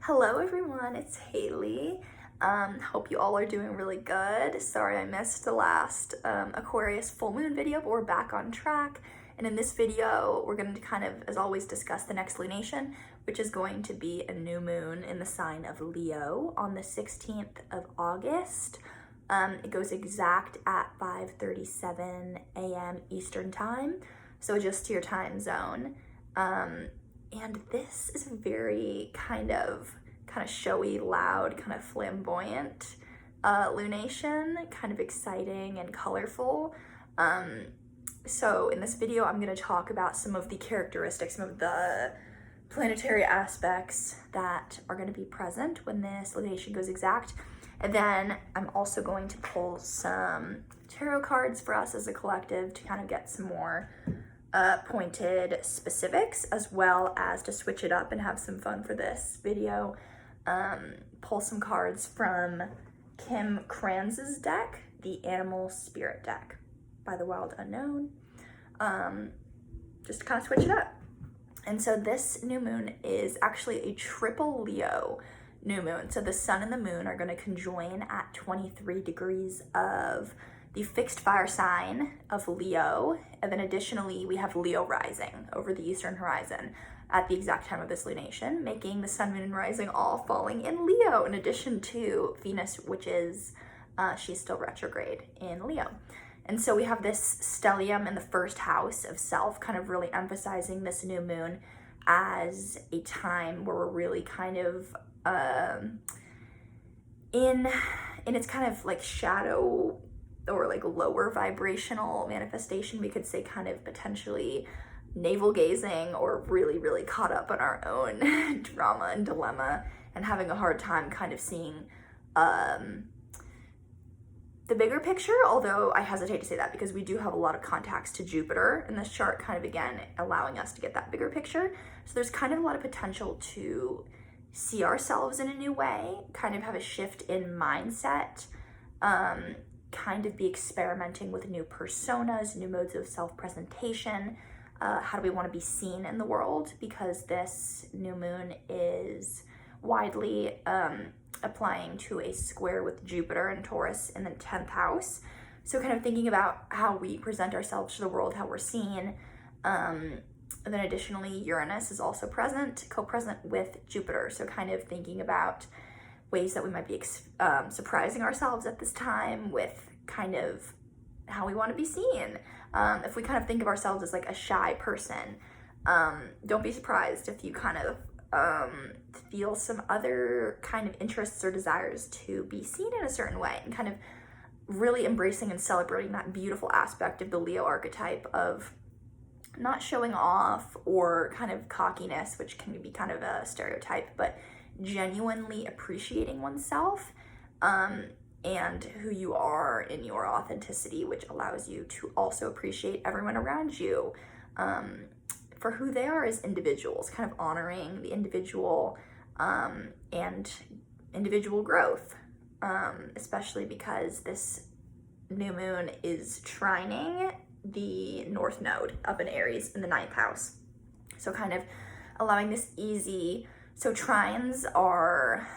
Hello everyone, it's Haley. Hope you all are doing really good. Sorry I missed the last Aquarius full moon video, but we're back on track. And in this video, we're going to kind of, as always, discuss the next lunation, which is going to be a new moon in the sign of Leo on the 16th of August. It goes exact at 5:37 a.m. Eastern time, so just to your time zone. And this is a very kind of showy, loud, kind of flamboyant lunation, kind of exciting and colorful. So in this video, I'm going to talk about some of the characteristics, some of the planetary aspects that are going to be present when this lunation goes exact. And then I'm also going to pull some tarot cards for us as a collective to kind of get some more pointed specifics, as well as to switch it up and have some fun for this video. Pull some cards from Kim Kranz's deck, the Animal Spirit deck by the Wild Unknown, just to kind of switch it up. And so this new moon is actually a triple Leo new moon. So the sun and the moon are going to conjoin at 23 degrees of the fixed fire sign of Leo, and then additionally we have Leo rising over the eastern horizon at the exact time of this lunation, making the sun, moon, and rising all falling in Leo, in addition to Venus, which is, she's still retrograde in Leo. And so we have this stellium in the first house of self, kind of really emphasizing this new moon as a time where we're really kind of in its kind of like shadow or like lower vibrational manifestation, we could say, kind of potentially navel gazing or really, really caught up in our own drama and dilemma and having a hard time kind of seeing the bigger picture, although I hesitate to say that because we do have a lot of contacts to Jupiter in this chart, kind of again allowing us to get that bigger picture. So there's kind of a lot of potential to see ourselves in a new way, kind of have a shift in mindset, kind of be experimenting with new personas, new modes of self-presentation. How do we want to be seen in the world? Because this new moon is widely applying to a square with Jupiter and Taurus in the 10th house. So kind of thinking about how we present ourselves to the world, how we're seen. And then additionally, Uranus is also present, co-present with Jupiter. So kind of thinking about ways that we might be surprising ourselves at this time with kind of how we want to be seen. If we kind of think of ourselves as like a shy person, don't be surprised if you kind of feel some other kind of interests or desires to be seen in a certain way, and kind of really embracing and celebrating that beautiful aspect of the Leo archetype of not showing off or kind of cockiness, which can be kind of a stereotype, but genuinely appreciating oneself and who you are in your authenticity, which allows you to also appreciate everyone around you for who they are as individuals, kind of honoring the individual and individual growth, especially because this new moon is trining the North Node up in Aries in the 9th house. So kind of allowing this easy. So trines are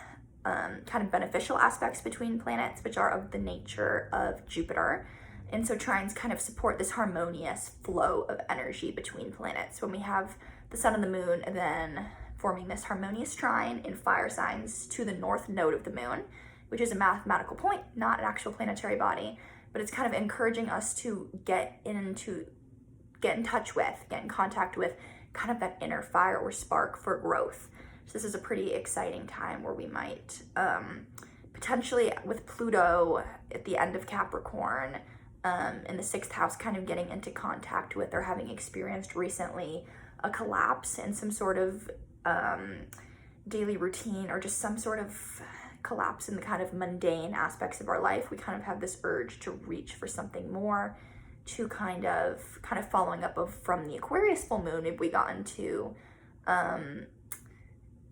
kind of beneficial aspects between planets, which are of the nature of Jupiter. And so trines kind of support this harmonious flow of energy between planets. When we have the sun and the moon, and then forming this harmonious trine in fire signs to the North Node of the moon, which is a mathematical point, not an actual planetary body, but it's kind of encouraging us to get in contact with kind of that inner fire or spark for growth. So this is a pretty exciting time where we might potentially, with Pluto at the end of Capricorn in the 6th house, kind of getting into contact with or having experienced recently a collapse in some sort of daily routine, or just some sort of collapse in the kind of mundane aspects of our life. We kind of have this urge to reach for something more, to kind of following up from the Aquarius full moon. If we got into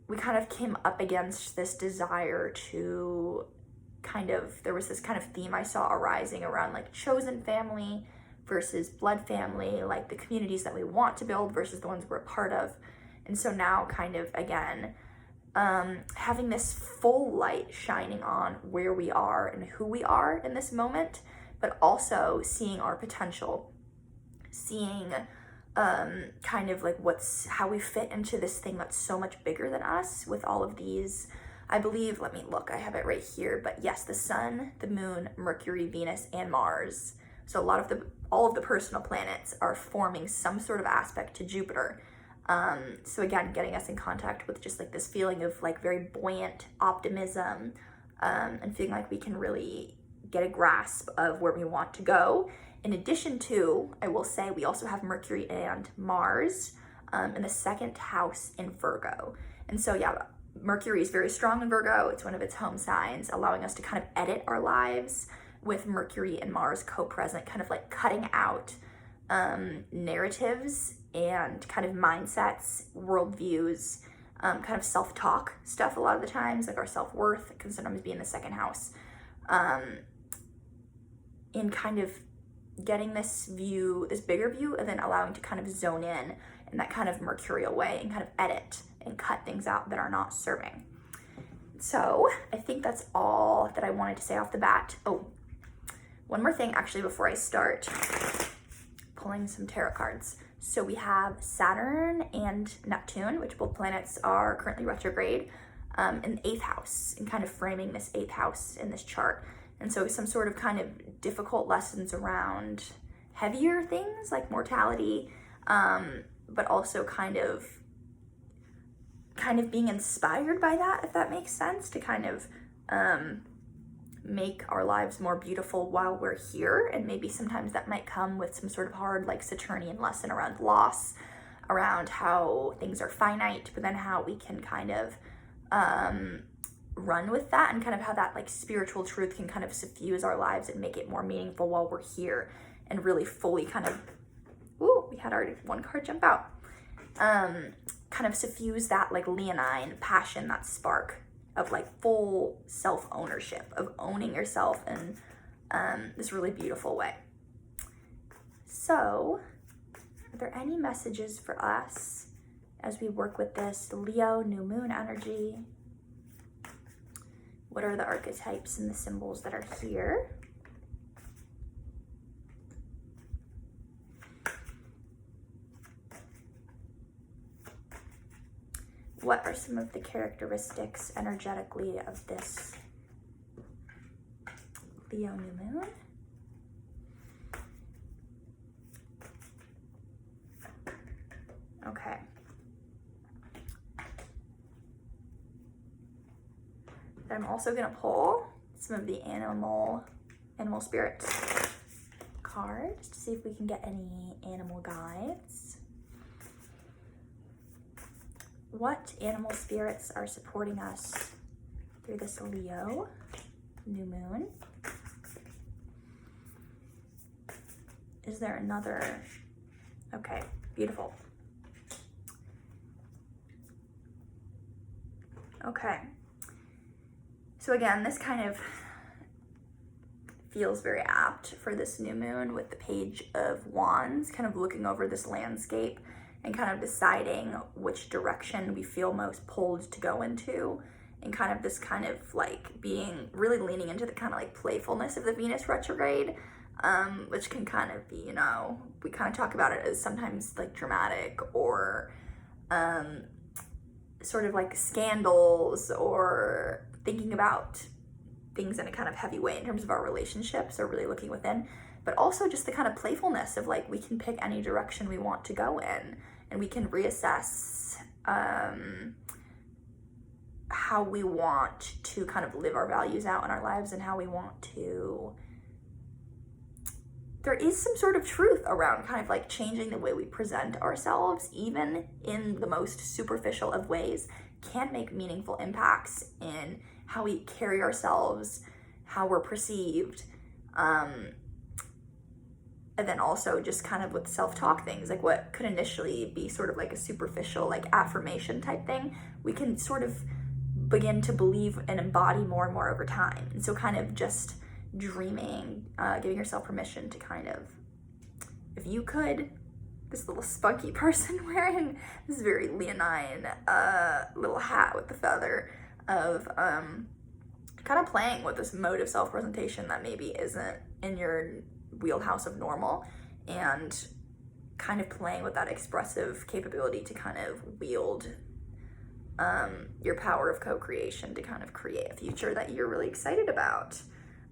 we kind of came up against this desire to there was this kind of theme I saw arising around like chosen family versus blood family, like the communities that we want to build versus the ones we're a part of. And so now kind of, again, having this full light shining on where we are and who we are in this moment, but also seeing our potential, seeing kind of like how we fit into this thing that's so much bigger than us with all of these, I believe, let me look, I have it right here, but yes, the sun, the moon, Mercury, Venus, and Mars. So all of the personal planets are forming some sort of aspect to Jupiter. So again, getting us in contact with just like this feeling of like very buoyant optimism, and feeling like we can really get a grasp of where we want to go. In addition to, I will say, we also have Mercury and Mars in the second house in Virgo. And so yeah, Mercury is very strong in Virgo. It's one of its home signs, allowing us to kind of edit our lives with Mercury and Mars co-present, kind of like cutting out narratives and kind of mindsets, worldviews, kind of self-talk stuff a lot of the times, like our self-worth can sometimes be in the second house. In kind of getting this view, this bigger view, and then allowing to kind of zone in that kind of mercurial way and kind of edit and cut things out that are not serving. So I think that's all that I wanted to say off the bat. Oh, one more thing actually before I start pulling some tarot cards. So we have Saturn and Neptune, which both planets are currently retrograde, in the 8th house, and kind of framing this 8th house in this chart. And so some sort of kind of difficult lessons around heavier things like mortality, but also kind of being inspired by that, if that makes sense, to kind of make our lives more beautiful while we're here. And maybe sometimes that might come with some sort of hard, like Saturnian lesson around loss, around how things are finite, but then how we can kind of run with that, and kind of how that like spiritual truth can kind of suffuse our lives and make it more meaningful while we're here, and really fully kind of, ooh, we had already one card jump out, kind of suffuse that like leonine passion, that spark of like full self-ownership, of owning yourself in this really beautiful way. So are there any messages for us as we work with this Leo new moon energy? What are the archetypes and the symbols that are here? What are some of the characteristics energetically of this Leo new moon? Okay. I'm also gonna pull some of the animal spirits cards to see if we can get any animal guides. What animal spirits are supporting us through this Leo new moon? Is there another? Okay, beautiful. Okay. So again, this kind of feels very apt for this new moon with the Page of Wands, kind of looking over this landscape and kind of deciding which direction we feel most pulled to go into, and kind of this kind of like really leaning into the kind of like playfulness of the Venus retrograde, which can kind of be, you know, we kind of talk about it as sometimes like dramatic or sort of like scandals, or thinking about things in a kind of heavy way in terms of our relationships, or really looking within, but also just the kind of playfulness of like, we can pick any direction we want to go in, and we can reassess how we want to kind of live our values out in our lives, and how we want to, there is some sort of truth around kind of like changing the way we present ourselves, even in the most superficial of ways, can make meaningful impacts in how we carry ourselves, how we're perceived, and then also just kind of with self-talk things, like what could initially be sort of like a superficial like affirmation type thing, we can sort of begin to believe and embody more and more over time. And so kind of just dreaming, giving yourself permission to kind of, if you could, this little spunky person wearing this very leonine little hat with the feather of kind of playing with this mode of self-presentation that maybe isn't in your wheelhouse of normal, and kind of playing with that expressive capability to kind of wield your power of co-creation to kind of create a future that you're really excited about.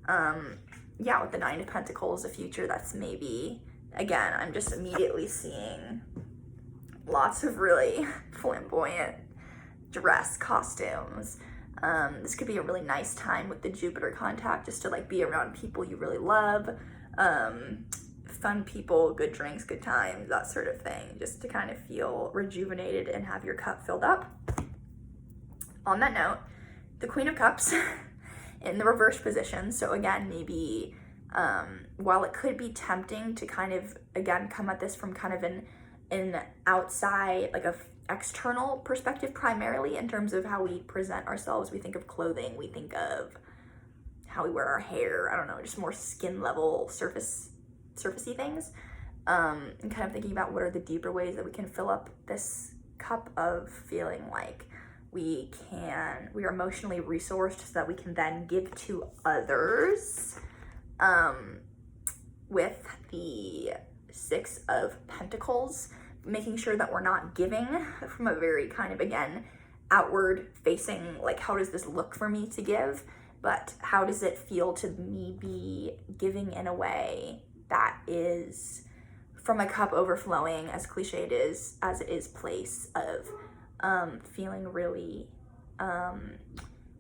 Yeah, with the Nine of Pentacles, a future that's maybe, again, I'm just immediately seeing lots of really flamboyant dress costumes. This could be a really nice time with the Jupiter contact, just to like be around people you really love, fun people, good drinks, good times, that sort of thing, just to kind of feel rejuvenated and have your cup filled up. On that note, the Queen of Cups in the reverse position. So again, maybe while it could be tempting to kind of, again, come at this from kind of an outside, like a external perspective primarily, in terms of how we present ourselves. We think of clothing, we think of how we wear our hair, I don't know, just more skin level surfacey things, and kind of thinking about what are the deeper ways that we can fill up this cup of feeling like we are emotionally resourced so that we can then give to others, with the Six of Pentacles, making sure that we're not giving from a very kind of, again, outward facing, like, how does this look for me to give, but how does it feel to me be giving in a way that is from a cup overflowing, as cliche it is, as it is, place of feeling really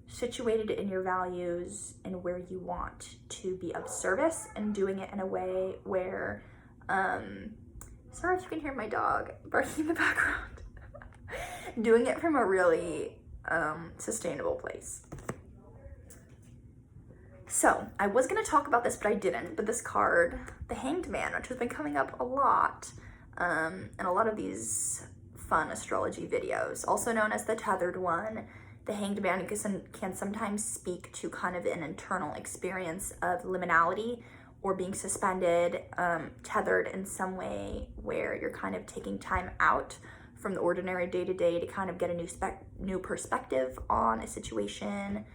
situated in your values and where you want to be of service, and doing it in a way where, sorry if you can hear my dog barking in the background, doing it from a really sustainable place. So I was going to talk about this, but I didn't. But this card, the Hanged Man, which has been coming up a lot in a lot of these fun astrology videos, also known as the Tethered One. The Hanged Man can sometimes speak to kind of an internal experience of liminality, or being suspended, tethered in some way, where you're kind of taking time out from the ordinary day-to-day to kind of get a new perspective on a situation.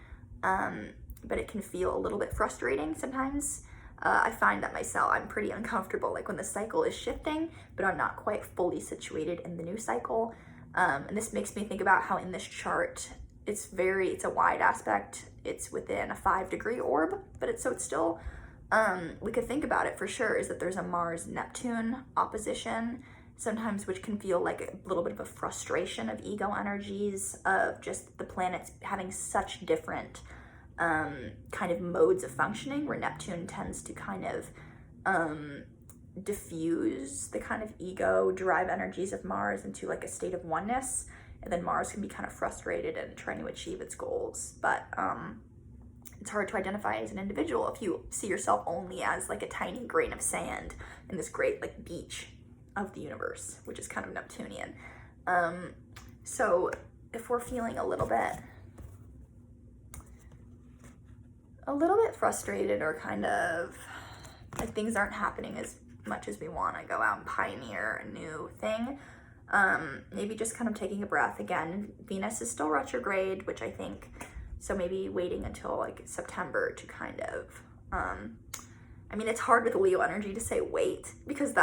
But it can feel a little bit frustrating sometimes. I find that myself, I'm pretty uncomfortable, like when the cycle is shifting, but I'm not quite fully situated in the new cycle. And this makes me think about how in this chart, it's a wide aspect. It's within a 5-degree orb, but it's still, we could think about it for sure, is that there's a Mars-Neptune opposition, sometimes, which can feel like a little bit of a frustration of ego energies, of just the planets having such different kind of modes of functioning, where Neptune tends to kind of diffuse the kind of ego drive energies of Mars into like a state of oneness, and then Mars can be kind of frustrated and trying to achieve its goals. But it's hard to identify as an individual if you see yourself only as like a tiny grain of sand in this great like beach of the universe, which is kind of Neptunian. So if we're feeling a little bit frustrated, or kind of like things aren't happening as much as we want to go out and pioneer a new thing, maybe just kind of taking a breath. Again, Venus is still retrograde, which I think, so maybe waiting until like September to kind of, I mean, it's hard with Leo energy to say wait, because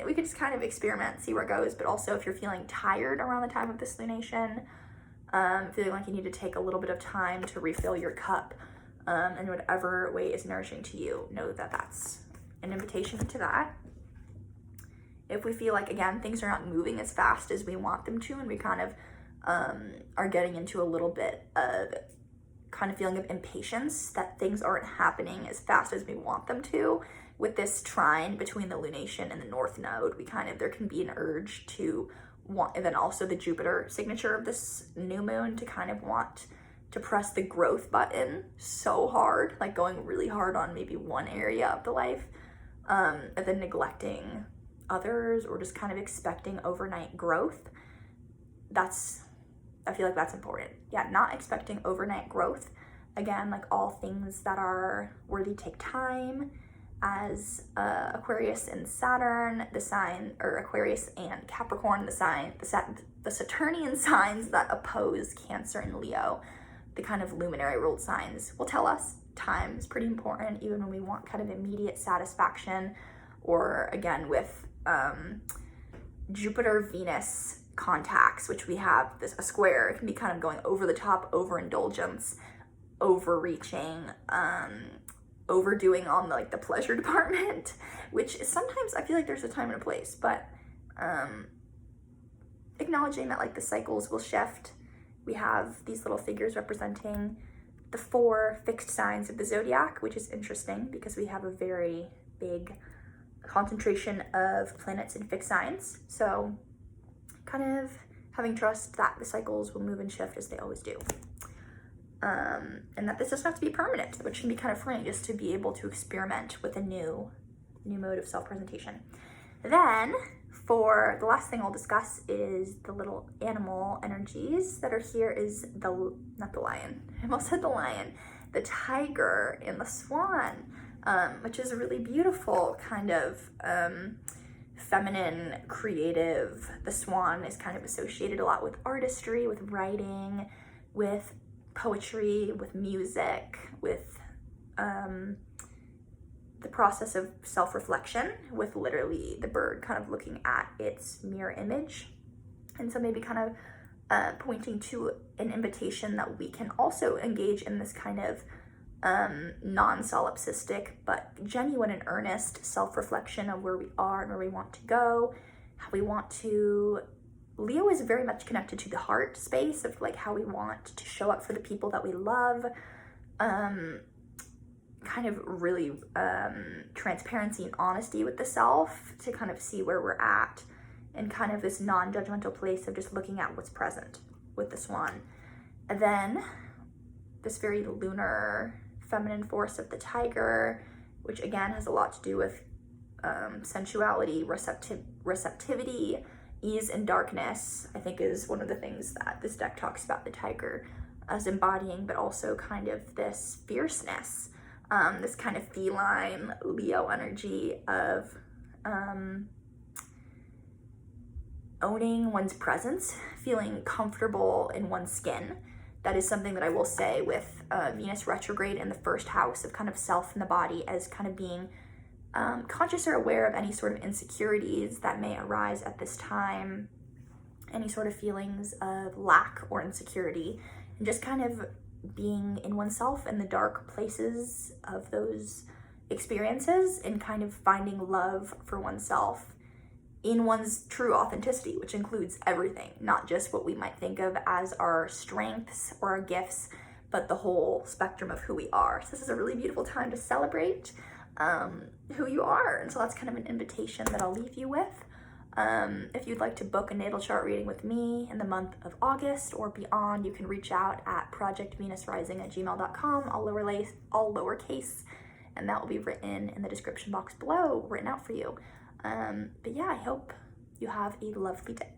we could just kind of experiment, see where it goes. But also, if you're feeling tired around the time of this lunation, feeling like you need to take a little bit of time to refill your cup, in whatever way is nourishing to you, know that that's an invitation to that. If we feel like, again, things are not moving as fast as we want them to, and we kind of are getting into a little bit of kind of feeling of impatience that things aren't happening as fast as we want them to, with this trine between the lunation and the North Node, there can be an urge to want, and then also the Jupiter signature of this new moon, to kind of want to press the growth button so hard, like going really hard on maybe one area of the life, and then neglecting others, or just kind of expecting overnight growth. I feel like that's important. Yeah, not expecting overnight growth. Again, like all things that are worthy take time. as Aquarius and Saturn, the sign, or Aquarius and Capricorn, the Saturnian signs that oppose Cancer and Leo, the kind of luminary ruled signs, will tell us time is pretty important, even when we want kind of immediate satisfaction, or again with Jupiter-Venus contacts, which we have a square. It can be kind of going over the top, overindulgence, overreaching, overdoing on like the pleasure department, which sometimes I feel like there's a time and a place, but acknowledging that like the cycles will shift. We have these little figures representing the 4 fixed signs of the zodiac, which is interesting because we have a very big concentration of planets in fixed signs. So kind of having trust that the cycles will move and shift as they always do. And that this doesn't have to be permanent, which can be kind of freeing, just to be able to experiment with a new mode of self-presentation. Then, for the last thing I'll discuss is the little animal energies that are here is not the lion, I almost said the lion, the tiger and the swan, which is a really beautiful kind of feminine, creative. The swan is kind of associated a lot with artistry, with writing, with poetry, with music, with the process of self-reflection, with literally the bird kind of looking at its mirror image. And so maybe kind of pointing to an invitation that we can also engage in this kind of non-solipsistic but genuine and earnest self-reflection of where we are and where we want to go, how we want to. Leo is very much connected to the heart space of like how we want to show up for the people that we love, kind of really transparency and honesty with the self to kind of see where we're at, and kind of this non-judgmental place of just looking at what's present with the swan. And then this very lunar feminine force of the tiger, which again has a lot to do with sensuality, receptivity, ease and darkness, I think is one of the things that this deck talks about the tiger as embodying, but also kind of this fierceness, this kind of feline Leo energy of owning one's presence, feeling comfortable in one's skin. That is something that I will say with Venus retrograde in the first house of kind of self in the body, as kind of being conscious or aware of any sort of insecurities that may arise at this time, any sort of feelings of lack or insecurity, and just kind of being in oneself in the dark places of those experiences, and kind of finding love for oneself in one's true authenticity, which includes everything, not just what we might think of as our strengths or our gifts, but the whole spectrum of who we are. So this is a really beautiful time to celebrate who you are. And so that's kind of an invitation that I'll leave you with. If you'd like to book a natal chart reading with me in the month of August or beyond, you can reach out at projectvenusrising@gmail.com, all lowercase, and that will be written in the description box below, written out for you. But yeah, I hope you have a lovely day.